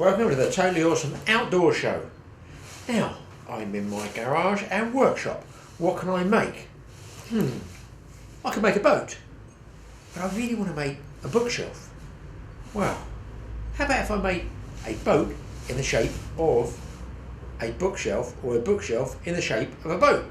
Welcome to the Totally Awesome Outdoor Show. Now, I'm in my garage and workshop. What can I make? I can make a boat, but I really want to make a bookshelf. Well, how about if I made a boat in the shape of a bookshelf, or a bookshelf in the shape of a boat?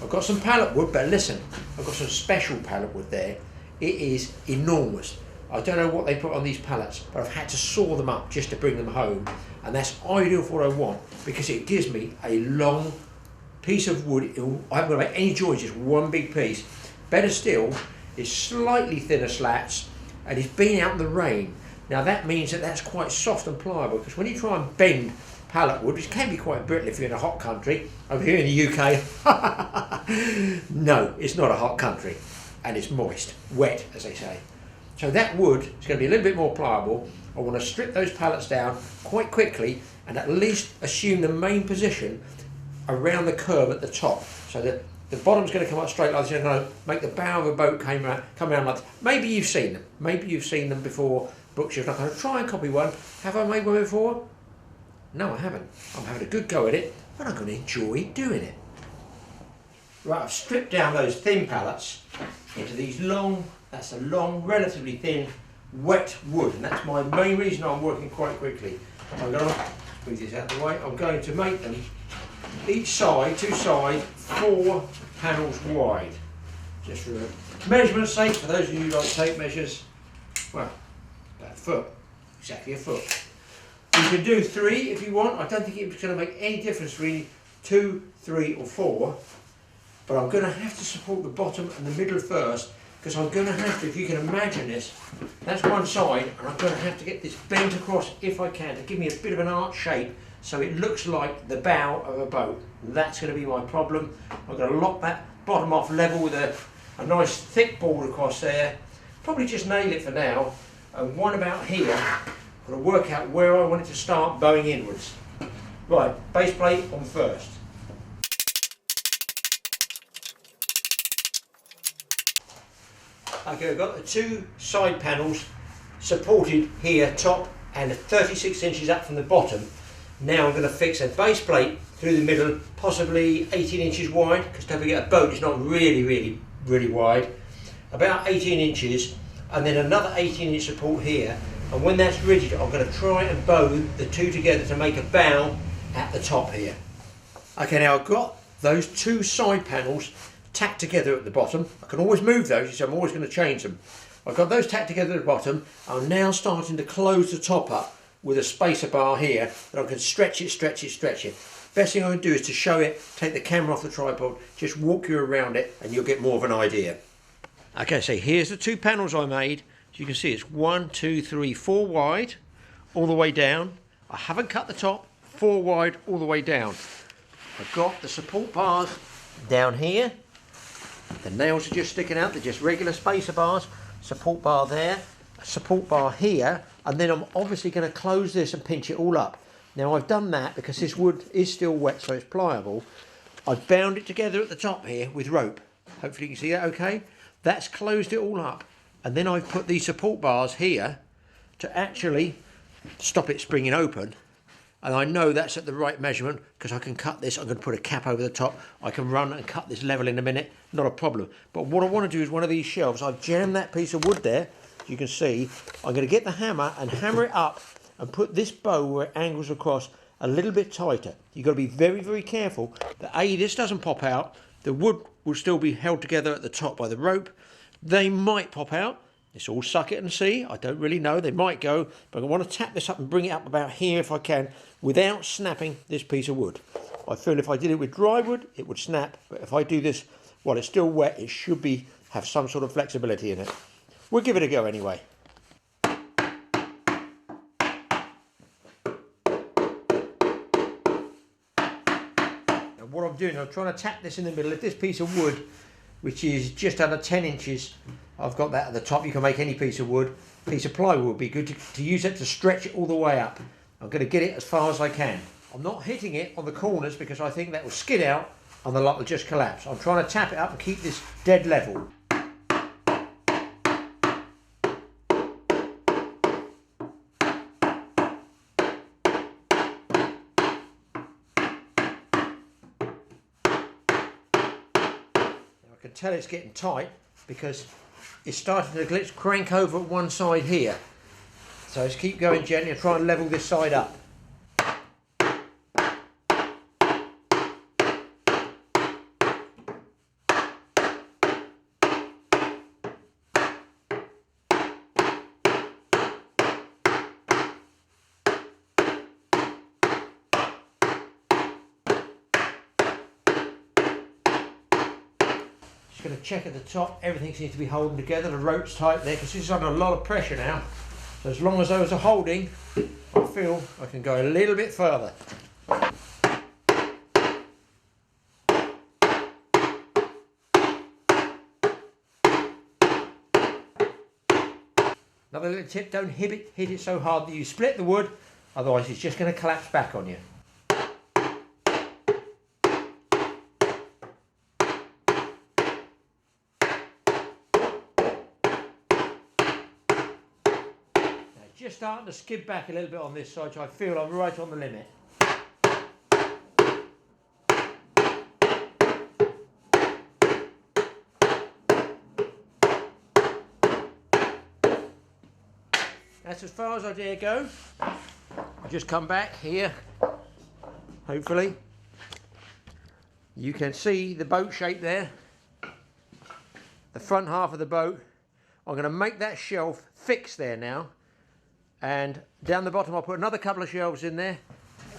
I've got some pallet wood, but listen, I've got some special pallet wood there. It is enormous. I don't know what they put on these pallets, but I've had to saw them up just to bring them home, and that's ideal for what I want because it gives me a long piece of wood. I haven't got to make any joints, just one big piece. Better still, it's slightly thinner slats and it's been out in the rain. Now that means that that's quite soft and pliable, because when you try and bend pallet wood, which can be quite brittle if you're in a hot country, over here in the UK, no, it's not a hot country, and it's moist, wet as they say. So that wood is going to be a little bit more pliable. I want to strip those pallets down quite quickly and at least assume the main position around the curve at the top, so that the bottom's going to come up straight like this. You're going to make the bow of a boat come around like this. Maybe you've seen them. Maybe you've seen them before. Bookshelves. I'm going to try and copy one. Have I made one before? No, I haven't. I'm having a good go at it, but I'm going to enjoy doing it. Right, I've stripped down those thin pallets into these long, that's a long, relatively thin, wet wood, and that's my main reason I'm working quite quickly. I'm going to move this out of the way. I'm going to make them each side, two sides, 4 panels wide. Just for measurement's sake, for those of you who like tape measures, well, about a foot, exactly a foot. You can do 3 if you want. I don't think it's going to make any difference really, 2, 3 or 4. But I'm going to have to support the bottom and the middle first, because I'm going to have to, if you can imagine this, that's one side, and I'm going to have to get this bent across if I can, to give me a bit of an arch shape so it looks like the bow of a boat. That's going to be my problem. I'm going to lock that bottom off level with a nice thick board across there. Probably just nail it for now, and one about here, I'm going to work out where I want it to start bowing inwards. Right, base plate on first. Okay, I've got the 2 side panels supported here, top, and 36 inches up from the bottom. Now I'm going to fix a base plate through the middle, possibly 18 inches wide, because don't forget a boat is not really wide. About 18 inches, and then another 18-inch support here. And when that's rigid, I'm going to try and bow the 2 together to make a bow at the top here. Okay, now I've got those 2 side panels tacked together at the bottom. I can always move those, so I'm always going to change them. I've got those tacked together at the bottom. I'm now starting to close the top up with a spacer bar here that I can stretch it. Best thing I can do is to show it, take the camera off the tripod, just walk you around it and you'll get more of an idea. Okay, so here's the 2 panels I made. As you can see, it's 1, 2, 3, 4 wide all the way down. I haven't cut the top, 4 wide all the way down. I've got the support bars down here. The nails are just sticking out, they're just regular spacer bars. Support bar there, a support bar here, and then I'm obviously going to close this and pinch it all up. Now I've done that because this wood is still wet, so it's pliable. I've bound it together at the top here with rope. Hopefully you can see that okay. That's closed it all up, and then I've put these support bars here to actually stop it springing open. And I know that's at the right measurement because I can cut this. I'm going to put a cap over the top. I can run and cut this level in a minute, not a problem. But what I want to do is one of these shelves. I've jammed that piece of wood there, as you can see. I'm going to get the hammer and hammer it up and put this bow where it angles across a little bit tighter. You've got to be very careful that A, this doesn't pop out. The wood will still be held together at the top by the rope. They might pop out. It's all suck it and see. I don't really know. They might go, but I want to tap this up and bring it up about here if I can without snapping this piece of wood. I feel if I did it with dry wood, it would snap. But if I do this while it's still wet, it should have some sort of flexibility in it. We'll give it a go anyway. Now what I'm doing, I'm trying to tap this in the middle. If this piece of wood, which is just under 10 inches, I've got that at the top. You can make any piece of wood. Piece of plywood would be good to use it to stretch it all the way up. I'm going to get it as far as I can. I'm not hitting it on the corners because I think that will skid out and the lot will just collapse. I'm trying to tap it up and keep this dead level. can tell it's getting tight because it's starting to glitch, crank over at one side here. So just keep going gently and try and level this side up. Going to check at the top, everything seems to be holding together, the rope's tight there because this is under a lot of pressure now. So as long as those are holding, I feel I can go a little bit further. Another little tip, don't hit it so hard that you split the wood, otherwise it's just going to collapse back on you. Just starting to skid back a little bit on this side, so I feel I'm right on the limit. That's as far as I dare go. I'll just come back here, hopefully. You can see the boat shape there. The front half of the boat. I'm going to make that shelf fixed there now. And down the bottom I'll put another couple of shelves in there.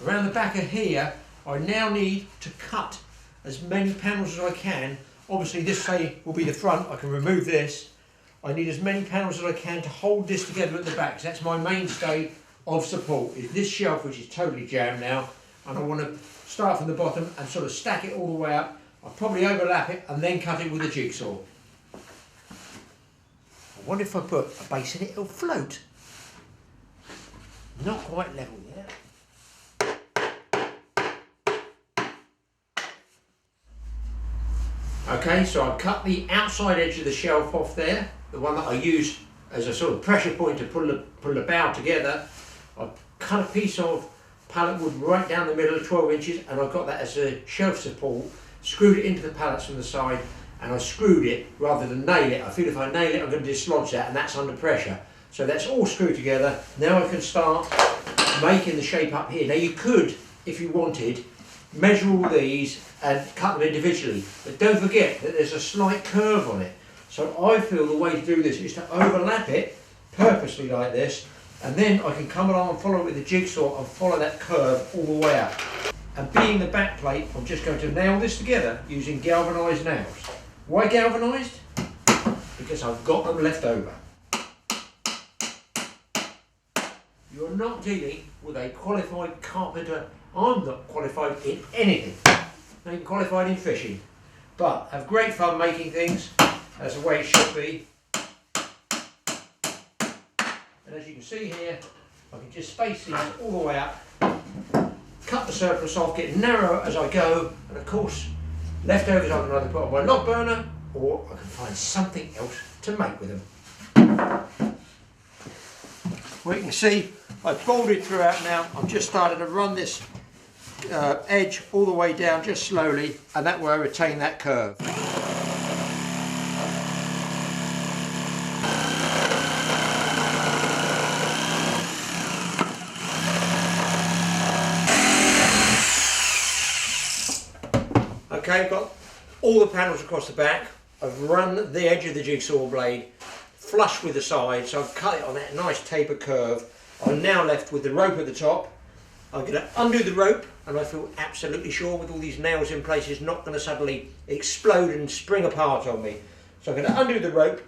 Around the back of here I now need to cut as many panels as I can. Obviously this say will be the front, I can remove this. I need as many panels as I can to hold this together at the back, so that's my mainstay of support, is this shelf which is totally jammed now, and I want to start from the bottom and sort of stack it all the way up. I'll probably overlap it and then cut it with a jigsaw. I wonder if I put a base in it, it'll float. Not quite level yet. Okay, so I've cut the outside edge of the shelf off there, the one that I use as a sort of pressure point to pull the bow together. I've cut a piece of pallet wood right down the middle of 12 inches and I've got that as a shelf support, screwed it into the pallets from the side, and I screwed it rather than nail it. I feel if I nail it I'm going to dislodge that, and that's under pressure. So that's all screwed together. Now I can start making the shape up here. Now you could, if you wanted, measure all these and cut them individually, but don't forget that there's a slight curve on it. So I feel the way to do this is to overlap it purposely like this, and then I can come along and follow it with the jigsaw and follow that curve all the way up. And being the back plate, I'm just going to nail this together using galvanised nails. Why galvanised? Because I've got them left over. You're not dealing with a qualified carpenter. I'm not qualified in anything. I'm even qualified in fishing. But have great fun making things. That's the way it should be. And as you can see here, I can just space these all the way up. Cut the surplus off, get narrower as I go. And of course, leftovers I can either put on my log burner or I can find something else to make with them. Well, you can see I've bolted throughout now. I'm just starting to run this edge all the way down just slowly, and that way I retain that curve. Okay, I've got all the panels across the back. I've run the edge of the jigsaw blade flush with the side, so I've cut it on that nice taper curve. I'm now left with the rope at the top. I'm going to undo the rope, and I feel absolutely sure with all these nails in place it's not going to suddenly explode and spring apart on me. So I'm going to undo the rope,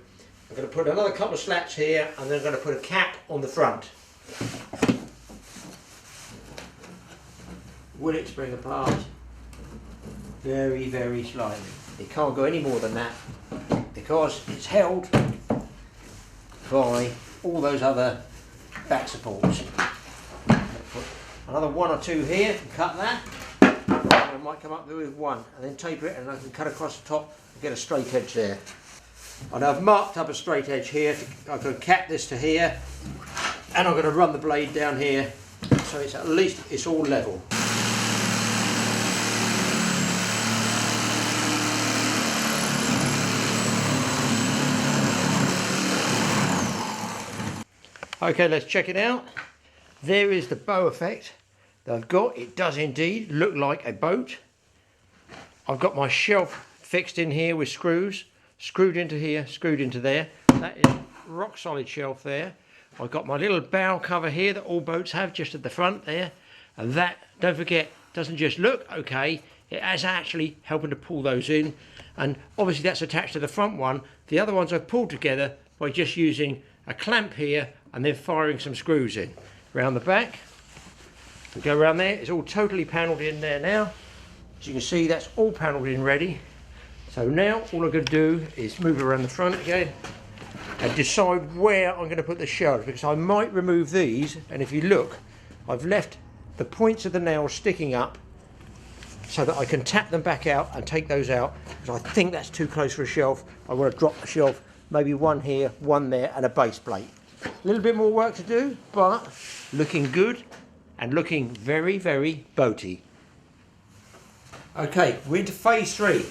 I'm going to put another couple of slats here, and then I'm going to put a cap on the front. Will it spring apart? Very, very slightly. It can't go any more than that because it's held by all those other back supports. Put another one or two here and cut that. I might come up there with one and then taper it, and I can cut across the top and get a straight edge there. And I've marked up a straight edge here. I'm going to cap this to here, and I'm going to run the blade down here so it's at least it's all level. Okay, let's check it out. There is the bow effect that I've got. It does indeed look like a boat. I've got my shelf fixed in here with screws, screwed into here, screwed into there. That is rock solid shelf there. I've got my little bow cover here that all boats have just at the front there. And that, don't forget, doesn't just look okay, it is actually helping to pull those in. And obviously that's attached to the front one. The other ones I've pulled together by just using a clamp here and then firing some screws in. Around the back, we go around there, it's all totally panelled in there now. As you can see, that's all panelled in ready. So now all I'm going to do is move around the front again and decide where I'm going to put the shelves, because I might remove these, and if you look, I've left the points of the nails sticking up so that I can tap them back out and take those out, because I think that's too close for a shelf. I want to drop the shelf, maybe one here, one there, and a base plate. A little bit more work to do, but looking good and looking very, very boaty. Okay, we're into phase 3.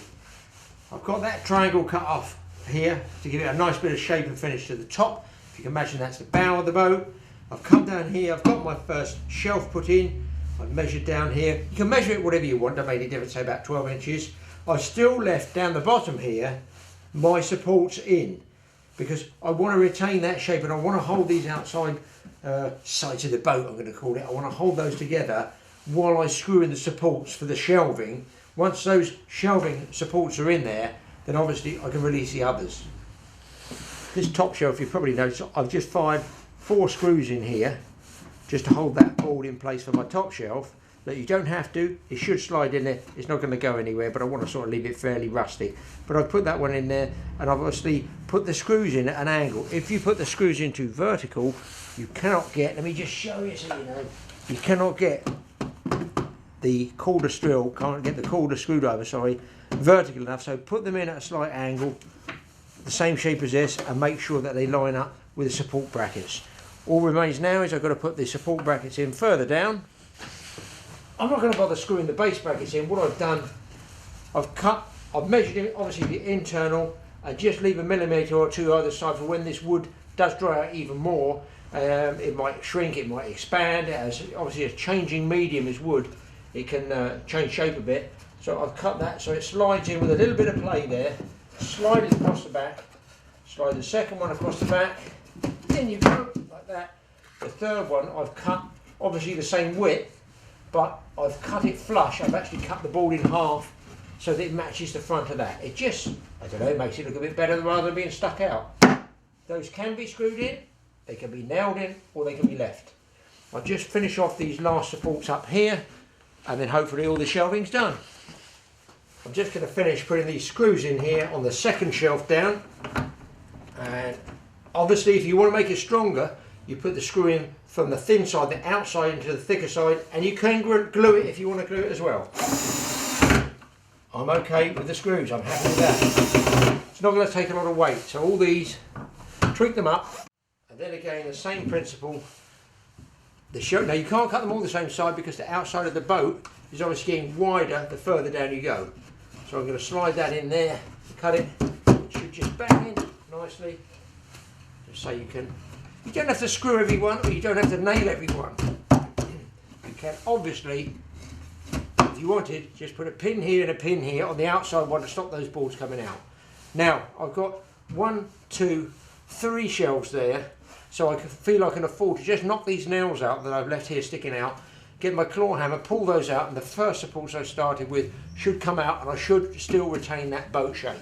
I've got that triangle cut off here to give it a nice bit of shape and finish to the top. If you can imagine, that's the bow of the boat. I've come down here, I've got my first shelf put in. I've measured down here. You can measure it whatever you want, don't make any difference, say about 12 inches. I've still left down the bottom here my supports in, because I want to retain that shape and I want to hold these outside sides of the boat, I'm going to call it. I want to hold those together while I screw in the supports for the shelving. Once those shelving supports are in there, then obviously I can release the others. This top shelf, you probably noticed, I've just fired 4 screws in here just to hold that board in place for my top shelf. That you don't have to, it should slide in there, it's not going to go anywhere, but I want to sort of leave it fairly rustic. But I've put that one in there, and I've obviously put the screws in at an angle. If you put the screws into vertical, you cannot get, let me just show you so you know, you cannot get the cordless drill, can't get the cordless screwdriver, sorry, vertical enough. So put them in at a slight angle, the same shape as this, and make sure that they line up with the support brackets. All remains now is I've got to put the support brackets in further down. I'm not going to bother screwing the base brackets in. What I've done, I've measured it, obviously the internal, and just leave a millimetre or two either side for when this wood does dry out even more. It might shrink, it might expand. As obviously a changing medium is wood, it can change shape a bit. So I've cut that so it slides in with a little bit of play there. Slide it across the back. Slide the second one across the back. In you go, like that. The third one I've cut obviously the same width, but I've cut it flush. I've actually cut the board in half so that it matches the front of that. It just, I don't know, it makes it look a bit better rather than being stuck out. Those can be screwed in, they can be nailed in, or they can be left. I'll just finish off these last supports up here, and then hopefully all the shelving's done. I'm just going to finish putting these screws in here on the second shelf down. And obviously if you want to make it stronger, you put the screw in from the thin side, the outside, into the thicker side, and you can glue it if you want to glue it as well. I'm okay with the screws, I'm happy with that. It's not going to take a lot of weight, so all these, tweak them up, and then again the same principle. Now you can't cut them all the same side because the outside of the boat is obviously getting wider the further down you go. So I'm going to slide that in there, cut it, it should just bang in nicely, just so you can. You don't have to screw every one, or you don't have to nail every one. You can obviously, if you wanted, just put a pin here and a pin here on the outside one to stop those boards coming out. Now, I've got 1, 2, 3 shelves there, so I feel I can afford to just knock these nails out that I've left here sticking out, get my claw hammer, pull those out, and the first supports I started with should come out, and I should still retain that boat shape.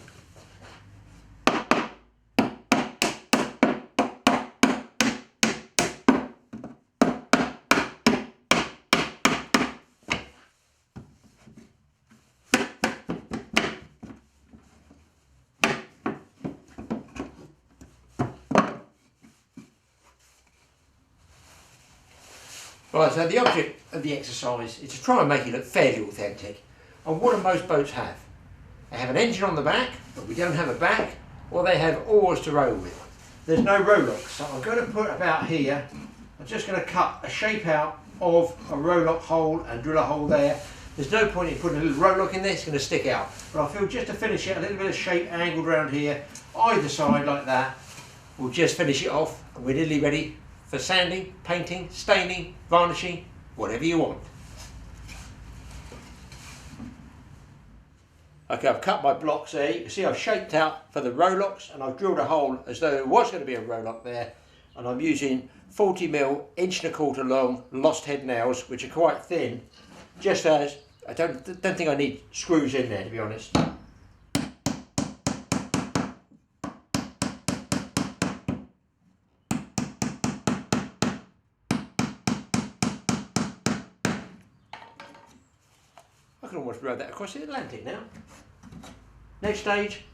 Right, so the object of the exercise is to try and make it look fairly authentic. And what do most boats have? They have an engine on the back, but we don't have a back, or they have oars to row with. There's no rowlock, so I'm going to put about here, I'm just going to cut a shape out of a rowlock hole and drill a hole there. There's no point in putting a little rowlock in there, it's going to stick out. But I feel just to finish it, a little bit of shape angled around here, either side like that, we'll just finish it off, and we're nearly ready for sanding, painting, staining, varnishing, whatever you want. Okay, I've cut my blocks there. You can see I've shaped out for the row locks, and I've drilled a hole as though there was going to be a row lock there, and I'm using 40mm 1.25" long lost head nails, which are quite thin, just as I don't think I need screws in there, to be honest. I can almost row that across the Atlantic now. Next stage,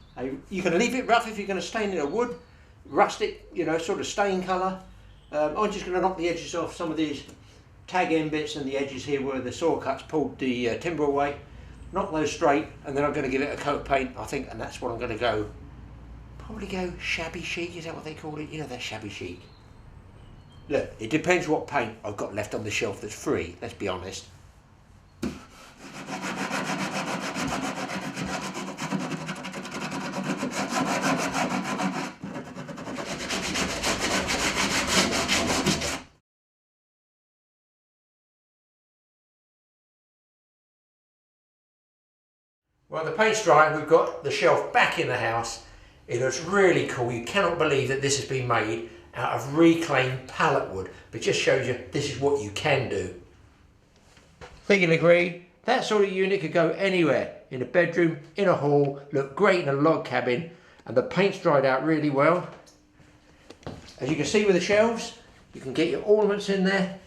you can leave it rough if you're going to stain it a wood, rustic, you know, sort of stain colour. I'm just going to knock the edges off some of these tag end bits and the edges here where the saw cuts pulled the timber away. Knock those straight, and then I'm going to give it a coat of paint, I think, and that's what I'm going to go. Probably go shabby chic, is that what they call it? You know, that shabby chic. Look, it depends what paint I've got left on the shelf that's free, let's be honest. Well, the paint's dry and we've got the shelf back in the house. It looks really cool. You cannot believe that this has been made out of reclaimed pallet wood, but it just shows you this is what you can do. Think you'll agree? That sort of unit could go anywhere, in a bedroom, in a hall, look great in a log cabin, and the paint's dried out really well. As you can see with the shelves, you can get your ornaments in there.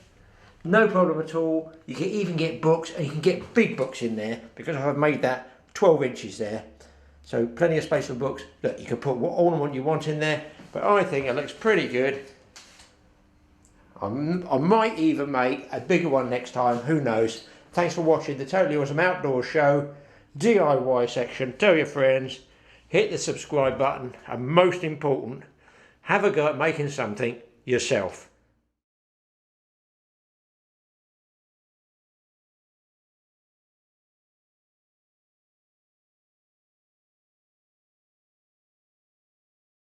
No problem at all. You can even get books, and you can get big books in there, because I've made that 12 inches there, so plenty of space for books. Look, you can put what ornament you want in there, but I think it looks pretty good. I might even make a bigger one next time, who knows. Thanks for watching the Totally Awesome Outdoor Show DIY section. Tell your friends, hit the subscribe button, and most important, have a go at making something yourself.